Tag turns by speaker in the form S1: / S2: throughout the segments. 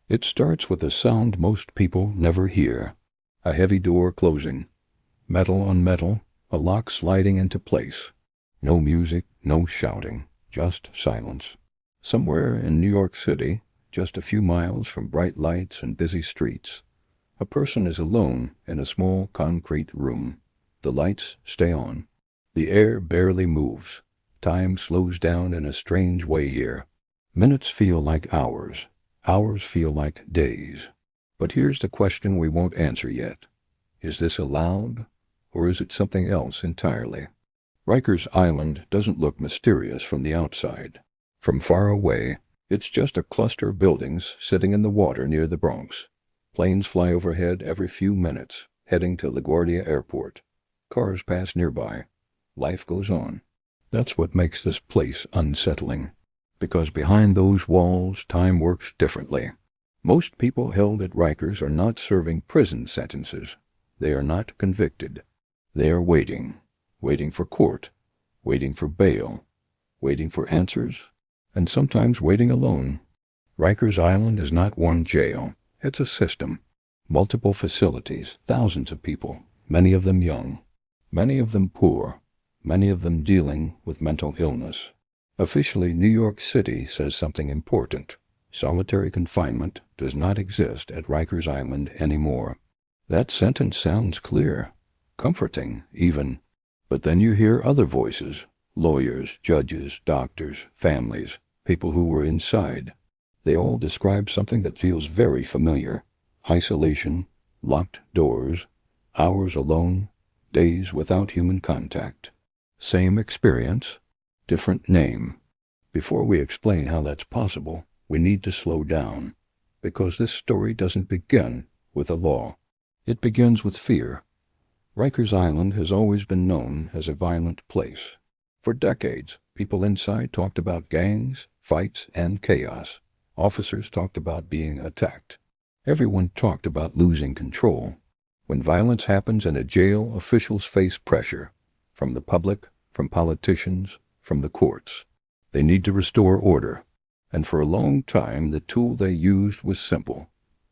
S1: It starts with a sound most people never hear. A heavy door closing. Metal on metal, a lock sliding into place. No music, no shouting, just silence. Somewhere in New York City, just a few miles from bright lights and busy streets, a person is alone in a small concrete room. The lights stay on. The air barely moves. Time slows down in a strange way here. Minutes feel like hours. Hours feel like days. But here's the question we won't answer yet. Is this allowed, or is it something else entirely? Rikers Island doesn't look mysterious from the outside. From far away, it's just a cluster of buildings sitting in the water near the Bronx. Planes fly overhead every few minutes, heading to LaGuardia Airport. Cars pass nearby. Life goes on. That's what makes this place unsettling. Because behind those walls, time works differently. Most people held at Rikers are not serving prison sentences. They are not convicted. They are waiting for court, waiting for bail, waiting for answers, and sometimes waiting alone. Rikers Island is not one jail. It's a system. Multiple facilities, thousands of people, many of them young, many of them poor, many of them dealing with mental illness. Officially, New York City says something important. Solitary confinement does not exist at Rikers Island anymore. That sentence sounds clear, comforting even. But then you hear other voices, lawyers, judges, doctors, families, people who were inside. They all describe something that feels very familiar. Isolation, locked doors, hours alone, days without human contact. Same experience, different name. Before we explain how that's possible, we need to slow down, because this story doesn't begin with a law. It begins with fear. Rikers Island has always been known as a violent place. For decades, people inside talked about gangs, fights, and chaos. Officers talked about being attacked. Everyone talked about losing control. When violence happens in a jail, officials face pressure from the public, from politicians, from the courts. They need to restore order. And for a long time, the tool they used was simple.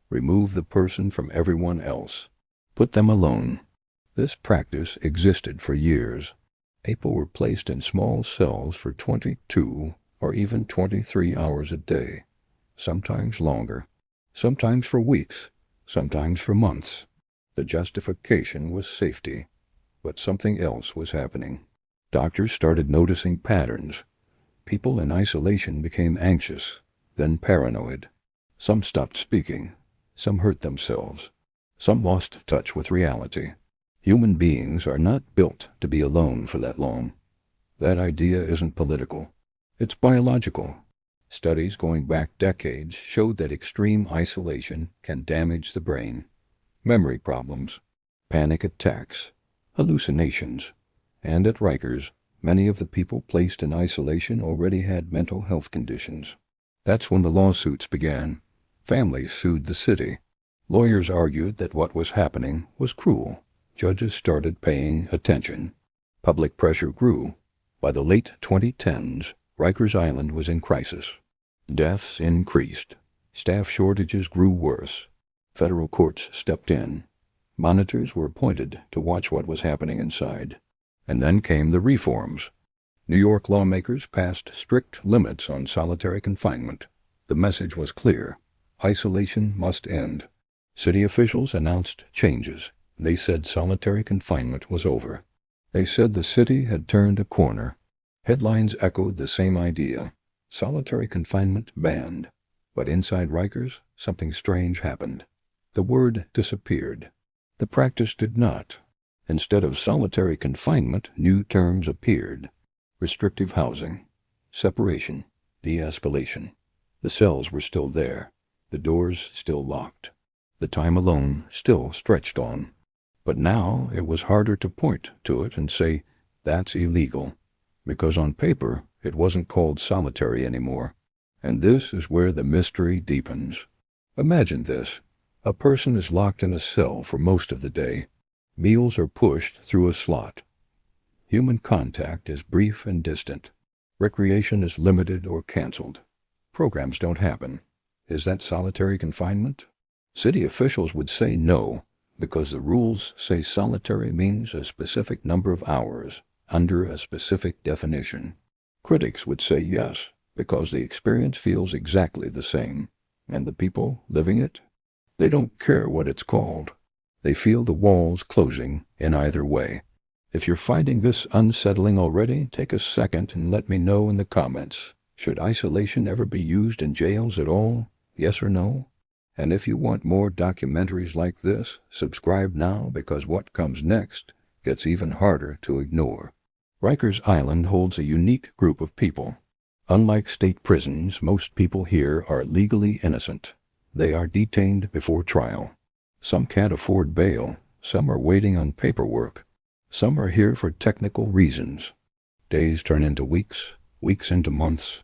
S1: Remove the person from everyone else. Put them alone. This practice existed for years. People were placed in small cells for 22 or even 23 hours a day, sometimes longer, sometimes for weeks, sometimes for months. The justification was safety, but something else was happening. Doctors started noticing patterns. People in isolation became anxious, then paranoid. Some stopped speaking. Some hurt themselves. Some lost touch with reality. Human beings are not built to be alone for that long. That idea isn't political. It's biological. Studies going back decades showed that extreme isolation can damage the brain. Memory problems, panic attacks, hallucinations. And at Rikers, many of the people placed in isolation already had mental health conditions. That's when the lawsuits began. Families sued the city. Lawyers argued that what was happening was cruel. Judges started paying attention. Public pressure grew. By the late 2010s, Rikers Island was in crisis. Deaths increased. Staff shortages grew worse. Federal courts stepped in. Monitors were appointed to watch what was happening inside. And then came the reforms. New York lawmakers passed strict limits on solitary confinement. The message was clear. Isolation must end. City officials announced changes. They said solitary confinement was over. They said the city had turned a corner. Headlines echoed the same idea. Solitary confinement banned. But inside Rikers, something strange happened. The word disappeared. The practice did not. Instead of solitary confinement, new terms appeared. Restrictive housing, separation, de-escalation. The cells were still there. The doors still locked. The time alone still stretched on. But now it was harder to point to it and say, that's illegal. Because on paper, it wasn't called solitary anymore. And this is where the mystery deepens. Imagine this. A person is locked in a cell for most of the day. Meals are pushed through a slot. Human contact is brief and distant. Recreation is limited or canceled. Programs don't happen. Is that solitary confinement? City officials would say no, because the rules say solitary means a specific number of hours, under a specific definition. Critics would say yes, because the experience feels exactly the same. And the people living it? They don't care what it's called. They feel the walls closing in either way. If you're finding this unsettling already, take a second and let me know in the comments. Should isolation ever be used in jails at all? Yes or no? And if you want more documentaries like this, subscribe now, because what comes next gets even harder to ignore. Rikers Island holds a unique group of people. Unlike state prisons, most people here are legally innocent. They are detained before trial. Some can't afford bail. Some are waiting on paperwork. Some are here for technical reasons. Days turn into weeks, weeks into months.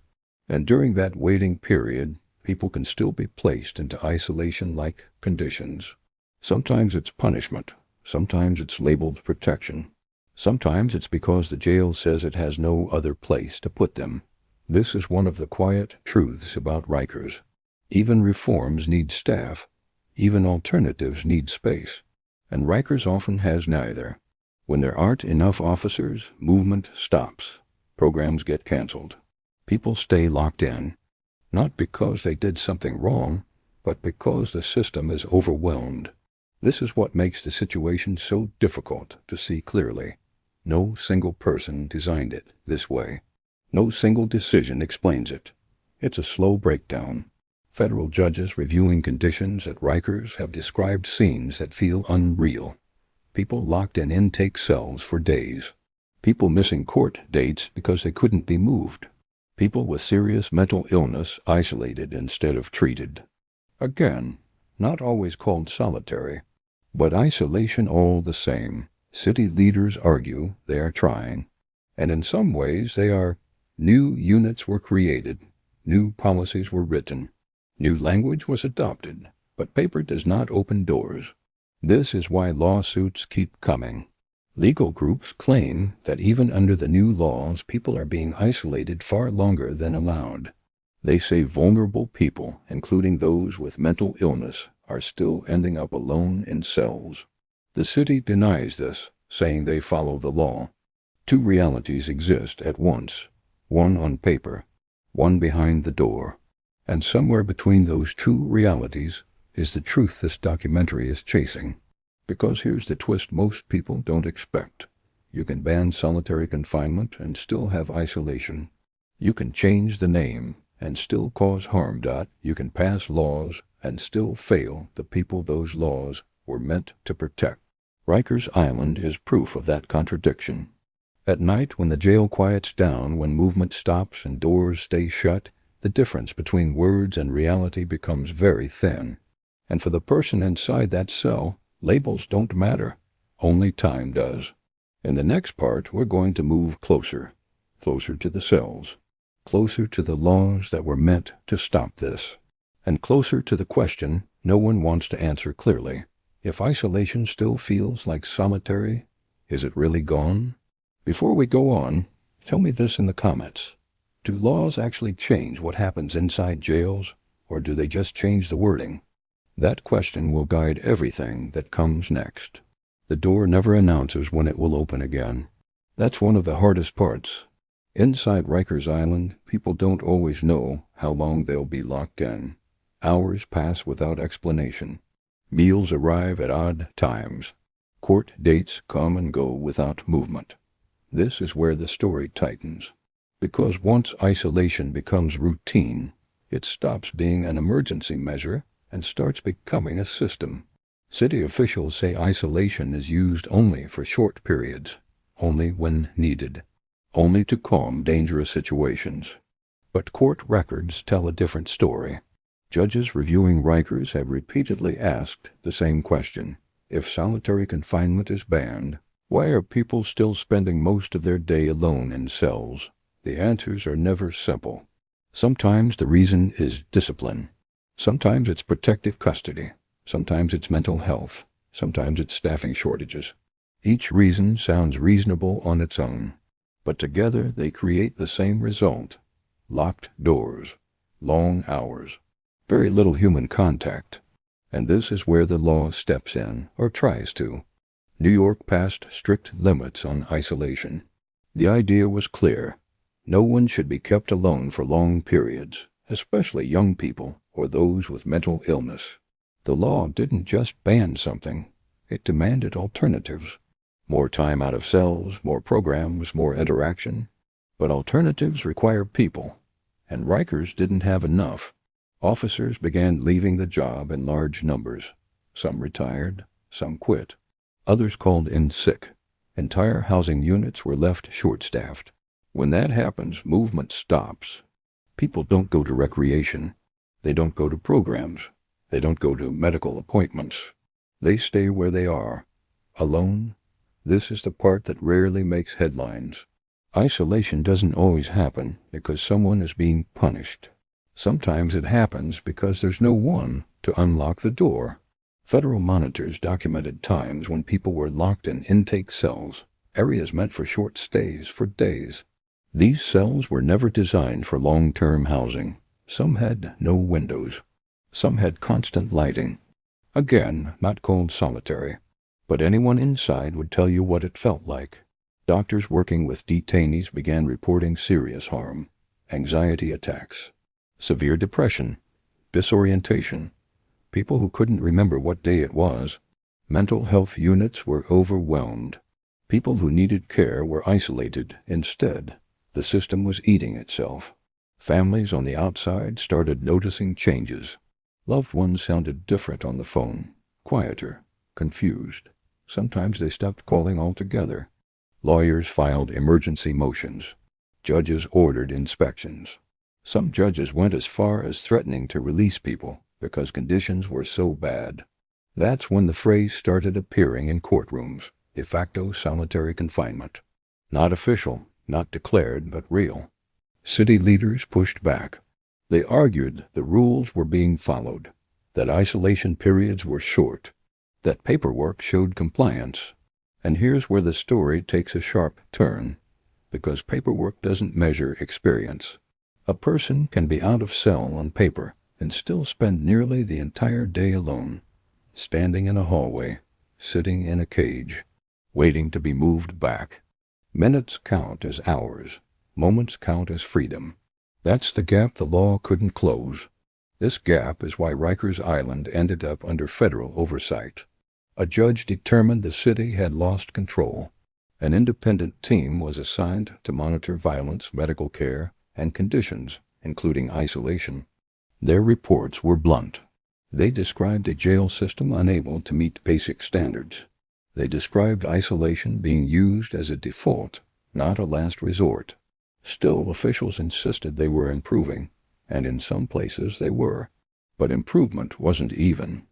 S1: And during that waiting period, people can still be placed into isolation-like conditions. Sometimes it's punishment. Sometimes it's labeled protection. Sometimes it's because the jail says it has no other place to put them. This is one of the quiet truths about Rikers. Even reforms need staff. Even alternatives need space. And Rikers often has neither. When there aren't enough officers, movement stops. Programs get canceled. People stay locked in. Not because they did something wrong, but because the system is overwhelmed. This is what makes the situation so difficult to see clearly. No single person designed it this way. No single decision explains it. It's a slow breakdown. Federal judges reviewing conditions at Rikers have described scenes that feel unreal. People locked in intake cells for days. People missing court dates because they couldn't be moved. People with serious mental illness isolated instead of treated. Again, not always called solitary, but isolation all the same. City leaders argue they are trying, and in some ways they are. New units were created, new policies were written, new language was adopted, but paper does not open doors. This is why lawsuits keep coming. Legal groups claim that even under the new laws, people are being isolated far longer than allowed. They say vulnerable people, including those with mental illness, are still ending up alone in cells. The city denies this, saying they follow the law. Two realities exist at once. One on paper, one behind the door. And somewhere between those two realities is the truth this documentary is chasing. Because here's the twist most people don't expect. You can ban solitary confinement and still have isolation. You can change the name and still cause harm. You can pass laws and still fail the people those laws were meant to protect. Rikers Island is proof of that contradiction. At night, when the jail quiets down, when movement stops and doors stay shut, the difference between words and reality becomes very thin. And for the person inside that cell, labels don't matter. Only time does. In the next part, we're going to move closer to the cells, closer to the laws that were meant to stop this, and closer to the question no one wants to answer clearly. If isolation still feels like solitary, is it really gone? Before we go on, tell me this in the comments. Do laws actually change what happens inside jails, or do they just change the wording? That question will guide everything that comes next. The door never announces when it will open again. That's one of the hardest parts. Inside Rikers Island, people don't always know how long they'll be locked in. Hours pass without explanation. Meals arrive at odd times. Court dates come and go without movement. This is where the story tightens. Because once isolation becomes routine, it stops being an emergency measure and starts becoming a system. City officials say isolation is used only for short periods, only when needed, only to calm dangerous situations. But court records tell a different story. Judges reviewing Rikers have repeatedly asked the same question. If solitary confinement is banned, why are people still spending most of their day alone in cells? The answers are never simple. Sometimes the reason is discipline. Sometimes it's protective custody. Sometimes it's mental health. Sometimes it's staffing shortages. Each reason sounds reasonable on its own, but together they create the same result. Locked doors, long hours, Very little human contact. And this is where the law steps in, or tries to. New York passed strict limits on isolation. The idea was clear. No one should be kept alone for long periods, especially young people or those with mental illness. The law didn't just ban something, it demanded alternatives. More time out of cells, more programs, more interaction. But alternatives require people, and Rikers didn't have enough. Officers began leaving the job in large numbers. Some retired, some quit. Others called in sick. Entire housing units were left short-staffed. When that happens, movement stops. People don't go to recreation. They don't go to programs. They don't go to medical appointments. They stay where they are, alone. This is the part that rarely makes headlines. Isolation doesn't always happen because someone is being punished. Sometimes it happens because there's no one to unlock the door. Federal monitors documented times when people were locked in intake cells, areas meant for short stays for days. These cells were never designed for long-term housing. Some had no windows. Some had constant lighting. Again, not called solitary. But anyone inside would tell you what it felt like. Doctors working with detainees began reporting serious harm, anxiety attacks, severe depression, disorientation, people who couldn't remember what day it was. Mental health units were overwhelmed. People who needed care were isolated instead. The system was eating itself. Families on the outside started noticing changes. Loved ones sounded different on the phone, quieter, confused. Sometimes they stopped calling altogether. Lawyers filed emergency motions. Judges ordered inspections. Some judges went as far as threatening to release people because conditions were so bad. That's when the phrase started appearing in courtrooms, de facto solitary confinement. Not official, not declared, but real. City leaders pushed back. They argued the rules were being followed, that isolation periods were short, that paperwork showed compliance. And here's where the story takes a sharp turn, because paperwork doesn't measure experience. A person can be out of cell on paper and still spend nearly the entire day alone, standing in a hallway, sitting in a cage, waiting to be moved back. Minutes count as hours. Moments count as freedom. That's the gap the law couldn't close. This gap is why Rikers Island ended up under federal oversight. A judge determined the city had lost control. An independent team was assigned to monitor violence, medical care, and conditions, including isolation. Their reports were blunt. They described a jail system unable to meet basic standards. They described isolation being used as a default, not a last resort. Still, officials insisted they were improving, and in some places they were. But improvement wasn't even.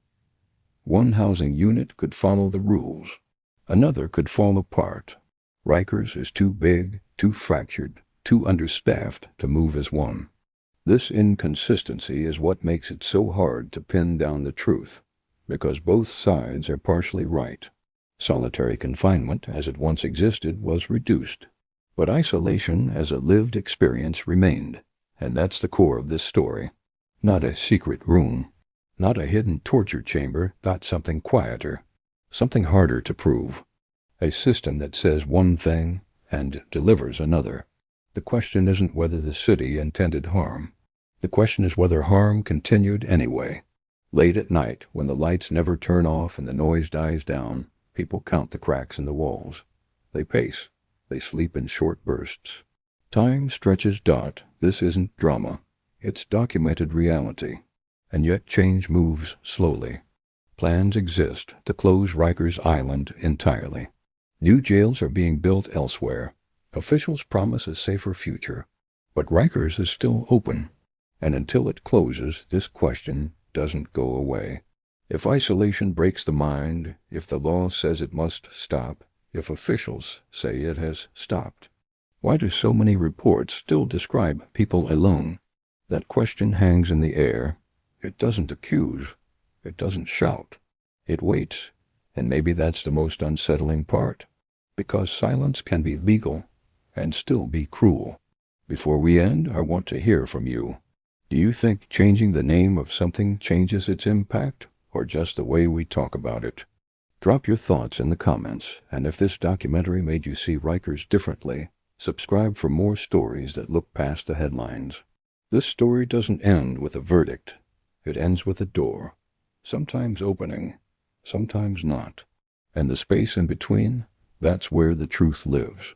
S1: One housing unit could follow the rules. Another could fall apart. Rikers is too big, too fractured, too understaffed to move as one. This inconsistency is what makes it so hard to pin down the truth, because both sides are partially right. Solitary confinement, as it once existed, was reduced. But isolation as a lived experience remained, and that's the core of this story. Not a secret room, not a hidden torture chamber, not something quieter, something harder to prove. A system that says one thing and delivers another. The question isn't whether the city intended harm. The question is whether harm continued anyway. Late at night, when the lights never turn off and the noise dies down, people count the cracks in the walls. They pace. They sleep in short bursts. Time stretches dot. This isn't drama. It's documented reality. And yet change moves slowly. Plans exist to close Rikers Island entirely. New jails are being built elsewhere. Officials promise a safer future. But Rikers is still open. And until it closes, this question doesn't go away. If isolation breaks the mind, if the law says it must stop, if officials say it has stopped, why do so many reports still describe people alone? That question hangs in the air. It doesn't accuse. It doesn't shout. It waits. And maybe that's the most unsettling part. Because silence can be legal and still be cruel. Before we end, I want to hear from you. Do you think changing the name of something changes its impact, or just the way we talk about it? Drop your thoughts in the comments, and if this documentary made you see Rikers differently, subscribe for more stories that look past the headlines. This story doesn't end with a verdict. It ends with a door, sometimes opening, sometimes not. And the space in between, that's where the truth lives.